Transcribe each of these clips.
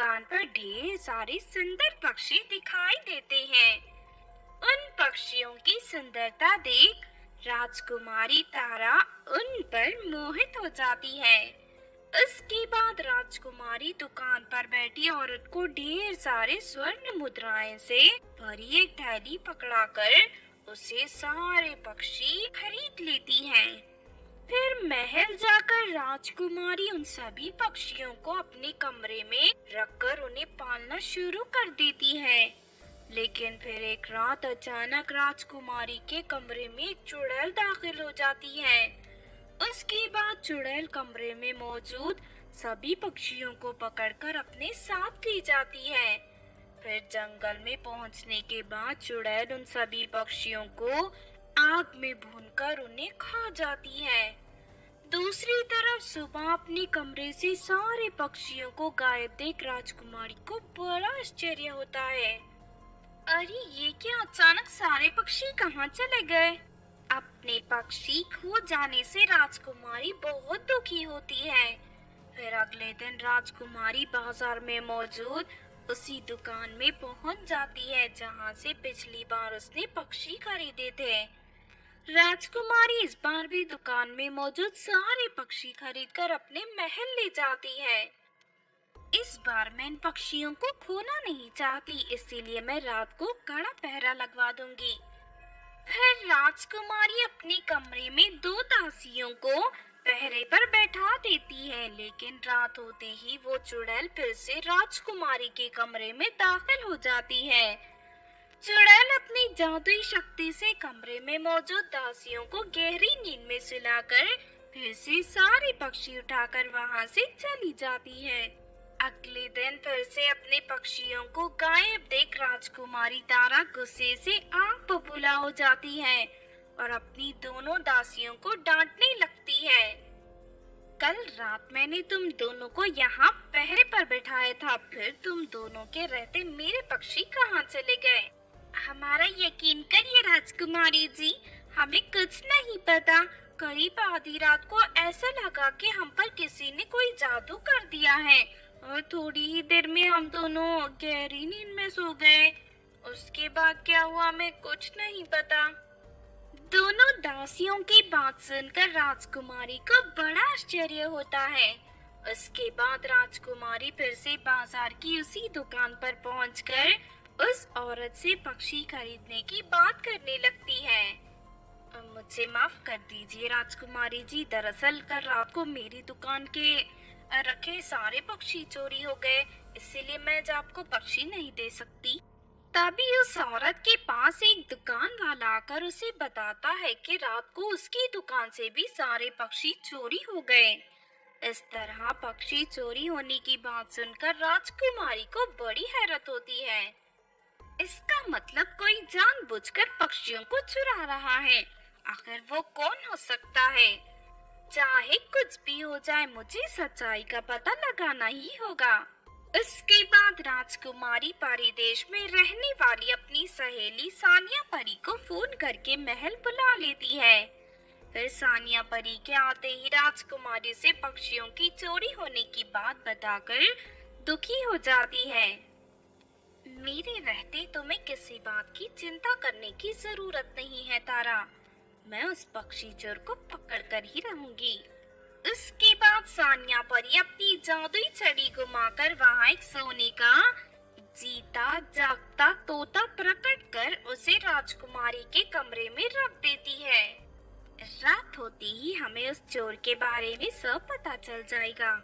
दुकान पर ढेर सारे सुंदर पक्षी दिखाई देते हैं। उन पक्षियों की सुंदरता देख राजकुमारी तारा उन पर मोहित हो जाती है। उसके बाद राजकुमारी दुकान पर बैठी औरत को ढेर सारे स्वर्ण मुद्राएं से भरी एक थैली पकड़ाकर उसे सारे पक्षी खरीद लेती है। फिर महल जाकर राजकुमारी उन सभी पक्षियों को अपने कमरे में रखकर उन्हें पालना शुरू कर देती है। लेकिन फिर एक रात अचानक राजकुमारी के कमरे में एक चुड़ैल दाखिल हो जाती है। उसके बाद चुड़ैल कमरे में मौजूद सभी पक्षियों को पकड़कर अपने साथ ले जाती है। फिर जंगल में पहुंचने के बाद चुड़ैल उन सभी पक्षियों को आग में भूनकर उन्हें खा जाती है। दूसरी तरफ सुबह अपने कमरे से सारे पक्षियों को गायब देख राजकुमारी को बड़ा आश्चर्य होता है। अरे ये क्या, अचानक सारे पक्षी कहाँ चले गए? अपने पक्षी खो जाने से राजकुमारी बहुत दुखी होती है। फिर अगले दिन राजकुमारी बाजार में मौजूद उसी दुकान में पहुंच जाती है जहां से पिछली बार उसने पक्षी खरीदे थे। राजकुमारी इस बार भी दुकान में मौजूद सारे पक्षी खरीदकर अपने महल ले जाती है। इस बार मैं इन पक्षियों को खोना नहीं चाहती, इसीलिए मैं रात को कड़ा पहरा लगवा दूंगी। फिर राजकुमारी अपने कमरे में दो दासियों को पहरे पर बैठा देती है, लेकिन रात होते ही वो चुड़ैल फिर से राजकुमारी के कमरे में दाखिल हो जाती है। चुड़ैल अपनी जादुई शक्ति से कमरे में मौजूद दासियों को गहरी नींद में सुलाकर फिर से सारे पक्षी उठाकर वहां से चली जाती है। अगले दिन फिर से अपने पक्षियों को गायब देख राजकुमारी तारा गुस्से से आग बबूला हो जाती है और अपनी दोनों दासियों को डांटने लगती है। कल रात मैंने तुम दोनों को यहाँ पहरे पर बिठाया था, फिर तुम दोनों के रहते मेरे पक्षी कहाँ चले गए? हमारा यकीन करिए राजकुमारी जी, हमें कुछ नहीं पता। करीब आधी रात को ऐसा लगा कि हम पर किसी ने कोई जादू कर दिया है और थोड़ी ही देर में हम दोनों गहरी नींद में सो गए। उसके बाद क्या हुआ हमें कुछ नहीं पता। दोनों दासियों की बात सुनकर राजकुमारी को बड़ा आश्चर्य होता है। उसके बाद राजकुमारी फिर से बाजार की उसी दुकान पर पहुंचकर उस औरत से पक्षी खरीदने की बात करने लगती है। मुझे माफ कर दीजिए राजकुमारी जी, दरअसल कल रात को मेरी दुकान के रखे सारे पक्षी चोरी हो गए, इसीलिए मैं आज आपको पक्षी नहीं दे सकती। तभी उस औरत के पास एक दुकान वाला आकर उसे बताता है कि रात को उसकी दुकान से भी सारे पक्षी चोरी हो गए। इस तरह पक्षी चोरी होने की बात सुनकर राजकुमारी को बड़ी हैरत होती है। इसका मतलब कोई जानबूझकर पक्षियों को चुरा रहा है। आखिर वो कौन हो सकता है? चाहे कुछ भी हो जाए, मुझे सच्चाई का पता लगाना ही होगा। उसके बाद राजकुमारी परिदेश में रहने वाली अपनी सहेली सानिया परी को फोन करके महल बुला लेती है। फिर सानिया परी के आते ही राजकुमारी से पक्षियों की चोरी होने की बात बताकर दुखी हो जाती है। मेरे रहते तुम्हें किसी बात की चिंता करने की जरूरत नहीं है तारा, मैं उस पक्षी चोर को पकड़ कर ही रहूंगी। उसके बाद सानिया परी अपनी जादुई छड़ी घुमाकर वहाँ एक सोने का जीता जागता तोता प्रकट कर उसे राजकुमारी के कमरे में रख देती है। रात होती ही हमें उस चोर के बारे में सब पता चल जाएगा।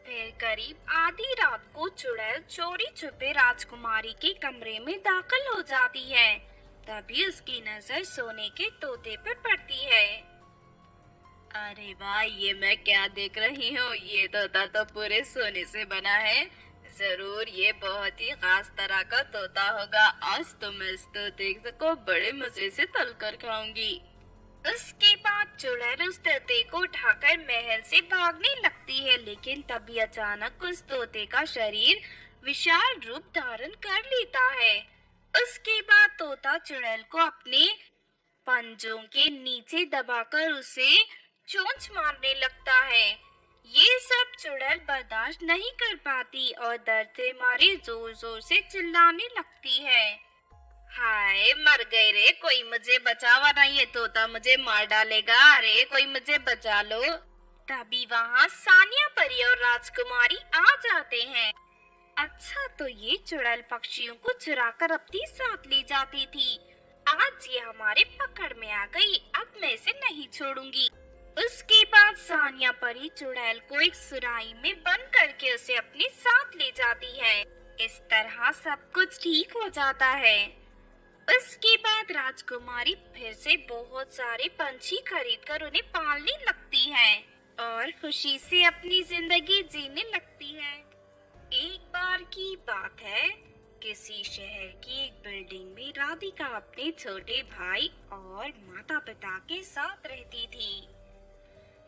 फिर करीब आधी रात को चुड़ैल चोरी छुपे राजकुमारी के कमरे में दाखिल हो जाती है। तभी उसकी नजर सोने के तोते पर पड़ती है। अरे वाह, ये मैं क्या देख रही हूँ, ये तोता तो पूरे सोने से बना है। जरूर ये बहुत ही खास तरह का तोता होगा। आज तो मैं इस तोते को बड़े मजे से तलकर खाऊंगी। उसके बाद चुड़ैल उस तोते को उठाकर महल से भागने लगती है, लेकिन तभी अचानक उस तोते का शरीर विशाल रूप धारण कर लेता है। उसके बाद तोता चुड़ैल को अपने पंजों के नीचे दबाकर उसे चोंच मारने लगता है। ये सब चुड़ैल बर्दाश्त नहीं कर पाती और दर्द से मारे जोर जोर से चिल्लाने लगती है। हाय मर गए रे, कोई मुझे बचावा नहीं, ये तोता मुझे मार डालेगा, अरे कोई मुझे बचा लो। तभी वहाँ सानिया परी और राजकुमारी आ जाते हैं। अच्छा तो ये चुड़ैल पक्षियों को चुराकर अपने साथ ले जाती थी। आज ये हमारे पकड़ में आ गई, अब मैं इसे नहीं छोड़ूंगी। उसके बाद सानिया परी चुड़ैल को एक सुराही में बंद करके उसे अपने साथ ले जाती है। इस तरह सब कुछ ठीक हो जाता है। उसके बाद राजकुमारी फिर से बहुत सारे पंछी खरीदकर उन्हें पालने लगती है और खुशी से अपनी जिंदगी जीने लगती है। एक बार की बात है, किसी शहर की एक बिल्डिंग में राधिका अपने छोटे भाई और माता पिता के साथ रहती थी।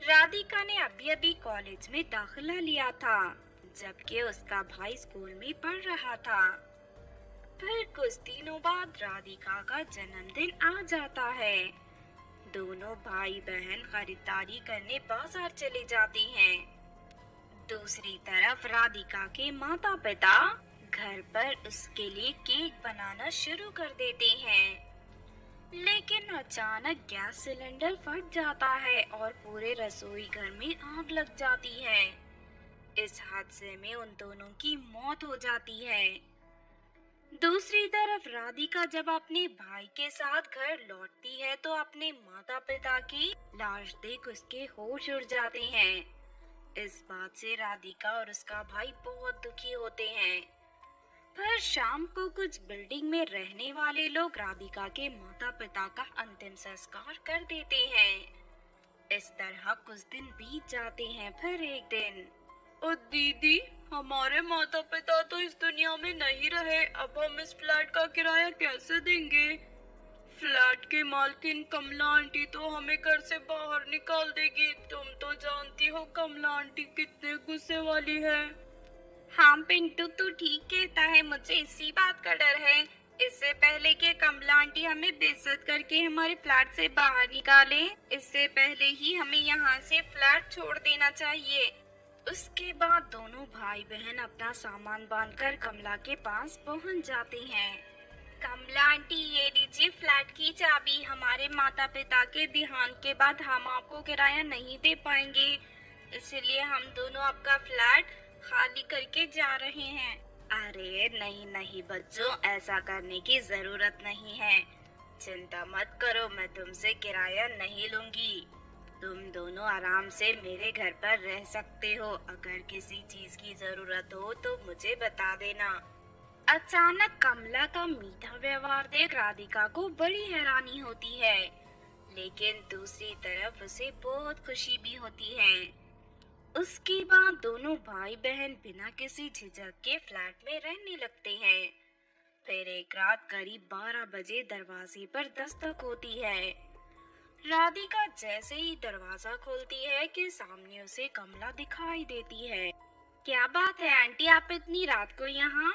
राधिका ने अभी अभी कॉलेज में दाखिला लिया था, जबकि उसका भाई स्कूल में पढ़ रहा था। फिर कुछ दिनों बाद राधिका का जन्मदिन आ जाता है। दोनों भाई बहन खरीदारी करने बाजार चले जाते हैं। दूसरी तरफ राधिका के माता पिता घर पर उसके लिए केक बनाना शुरू कर देते हैं। लेकिन अचानक गैस सिलेंडर फट जाता है और पूरे रसोई घर में आग लग जाती है। इस हादसे में उन दोनों की मौत हो जाती है। दूसरी तरफ राधिका जब अपने भाई के साथ घर लौटती है तो अपने माता पिता की लाश देख उसके होश उड़ जाते हैं। इस बात से राधिका और उसका भाई बहुत दुखी होते हैं। फिर शाम को कुछ बिल्डिंग में रहने वाले लोग राधिका के माता पिता का अंतिम संस्कार कर देते हैं। इस तरह कुछ दिन बीत जाते हैं। फिर एक दिन, ओ दीदी, हमारे माता पिता तो इस दुनिया में नहीं रहे, अब हम इस फ्लैट का किराया कैसे देंगे? फ्लैट की मालकिन कमला आंटी तो हमें घर से बाहर निकाल देगी। तुम तो जानती हो कमला आंटी कितने गुस्से वाली है। हाँ पिंटू, तू ठीक कहता है, मुझे इसी बात का डर है। इससे पहले कि कमला आंटी हमें बेइज्जत करके हमारे फ्लैट से बाहर निकाले, इससे पहले ही हमें यहाँ से फ्लैट छोड़ देना चाहिए। उसके बाद दोनों भाई बहन अपना सामान बांधकर कमला के पास पहुंच जाते हैं। कमला आंटी, ये लीजिए फ्लैट की चाबी। हमारे माता पिता के देहांत के बाद हम आपको किराया नहीं दे पाएंगे, इसलिए हम दोनों आपका फ्लैट खाली करके जा रहे हैं। अरे नहीं नहीं बच्चों, ऐसा करने की जरूरत नहीं है। चिंता मत करो, मैं तुमसे किराया नहीं लूंगी। तुम दोनों आराम से मेरे घर पर रह सकते हो। अगर किसी चीज की जरूरत हो तो मुझे बता देना। अचानक कमला का मीठा व्यवहार देख राधिका को बड़ी हैरानी होती है, लेकिन दूसरी तरफ उसे बहुत खुशी भी होती है। उसके बाद दोनों भाई बहन बिना किसी झिझक के फ्लैट में रहने लगते हैं। फिर एक रात करीब 12 बजे दरवाजे पर दस्तक होती है। राधिका जैसे ही दरवाजा खोलती है कि सामने उसे कमला दिखाई देती है। क्या बात है आंटी, आप इतनी रात को यहाँ?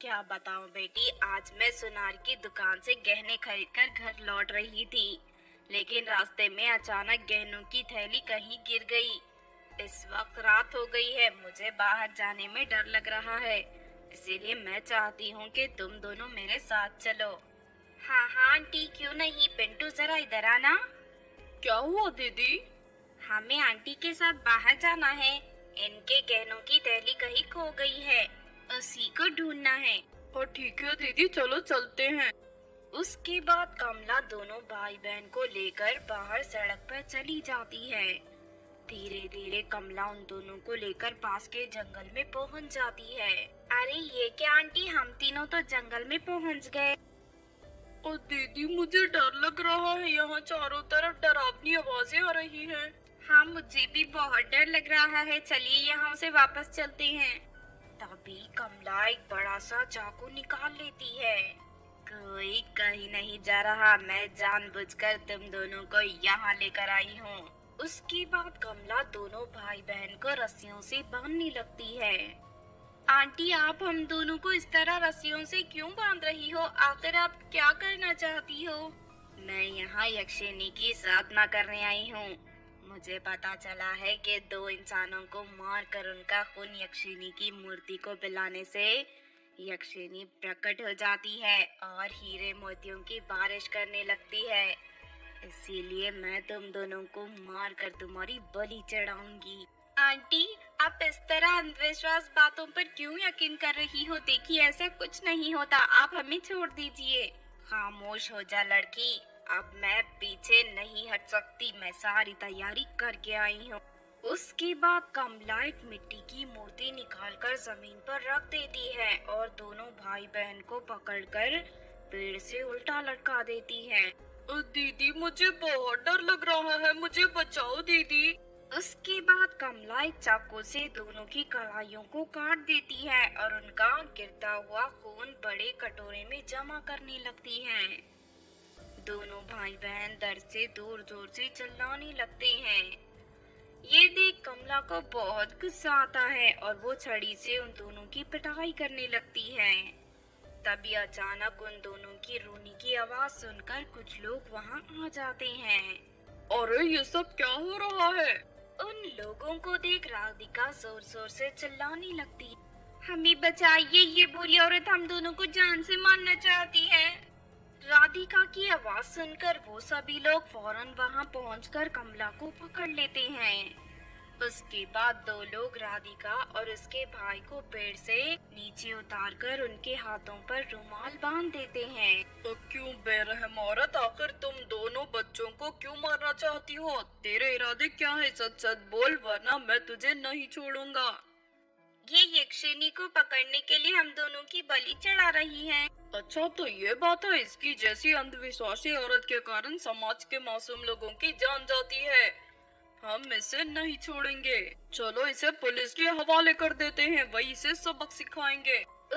क्या बताऊं बेटी, आज मैं सुनार की दुकान से गहने खरीदकर घर लौट रही थी, लेकिन रास्ते में अचानक गहनों की थैली कहीं गिर गई। इस वक्त रात हो गई है, मुझे बाहर जाने में डर लग रहा है, इसीलिए मैं चाहती हूँ कि तुम दोनों मेरे साथ चलो। हाँ हाँ आंटी, क्यों नहीं। पिंटू जरा इधर आना। क्या हुआ दीदी? हमें आंटी के साथ बाहर जाना है। इनके गहनों की थैली कहीं खो गई है, उसी को ढूंढना है। और ठीक है दीदी, चलो चलते हैं। उसके बाद कमला दोनों भाई बहन को लेकर बाहर सड़क पर चली जाती है। धीरे धीरे कमला उन दोनों को लेकर पास के जंगल में पहुंच जाती है। अरे ये क्या आंटी, हम तीनों तो जंगल में पहुंच गए। और दीदी मुझे डर लग रहा है, यहाँ चारों तरफ डरावनी आवाजें आ रही हैं। हाँ मुझे भी बहुत डर लग रहा है, चलिए यहाँ से वापस चलते हैं। तभी कमला एक बड़ा सा चाकू निकाल लेती है। कोई कहीं नहीं जा रहा, मैं जानबूझकर तुम दोनों को यहाँ लेकर आई हूँ। उसके बाद कमला दोनों भाई बहन को रस्सियों से बांधने लगती है। आंटी, आप हम दोनों को इस तरह रस्सियों से क्यों बांध रही हो? आखिर आप क्या करना चाहती हो? मैं यहाँ यक्षिणी की साधना करने आई हूँ। मुझे पता चला है कि दो इंसानों को मारकर उनका खून यक्षिणी की मूर्ति को पिलाने से यक्षिणी प्रकट हो जाती है और हीरे मोतियों की बारिश करने लगती है। इसीलिए मैं तुम दोनों को मारकर तुम्हारी बलि चढ़ाऊंगी। आंटी, आप इस तरह अंधविश्वास बातों पर क्यों यकीन कर रही हो? देखिए, ऐसा कुछ नहीं होता, आप हमें छोड़ दीजिए। खामोश हो जा लड़की, अब मैं पीछे नहीं हट सकती, मैं सारी तैयारी करके आई हूँ। उसके बाद कमला एक मिट्टी की मूर्ति निकालकर जमीन पर रख देती है और दोनों भाई बहन को पकड़कर पेड़ से उल्टा लटका देती है। दीदी, मुझे बहुत डर लग रहा है, मुझे बचाओ दीदी। उसके बाद कमला एक चाकू से दोनों की कलाइयों को काट देती है और उनका गिरता हुआ खून बड़े कटोरे में जमा करने लगती है। दोनों भाई बहन दर्द से जोर जोर से चिल्लाने लगते हैं। ये देख कमला को बहुत गुस्सा आता है और वो छड़ी से उन दोनों की पिटाई करने लगती है। तभी अचानक उन दोनों की रोने की आवाज सुनकर कुछ लोग वहाँ आ जाते हैं। अरे, ये सब क्या हो रहा है? उन लोगों को देख राधिका जोर जोर से चिल्लाने लगती है। हमें बचाइए, ये बुरी औरत हम दोनों को जान से मारना चाहती है। राधिका की आवाज सुनकर वो सभी लोग फौरन वहां पहुंचकर कमला को पकड़ लेते हैं। उसके बाद दो लोग राधिका और उसके भाई को पेड़ से नीचे उतारकर उनके हाथों पर रुमाल बांध देते हैं। तो क्यों बेरहम औरत, आखिर तुम दोनों बच्चों को क्यों मारना चाहती हो? तेरे इरादे क्या है? सच सच बोल, वरना मैं तुझे नहीं छोड़ूंगा। ये यक्षिणी को पकड़ने के लिए हम दोनों की बलि चढ़ा रही है। अच्छा, तो ये बात है। इसकी जैसी अंधविश्वासी औरत के कारण समाज के मासूम लोगों की जान जाती है। हम इसे नहीं छोड़ेंगे। चलो इसे पुलिस के हवाले कर देते हैं, वही इसे सबक सिखाएंगे।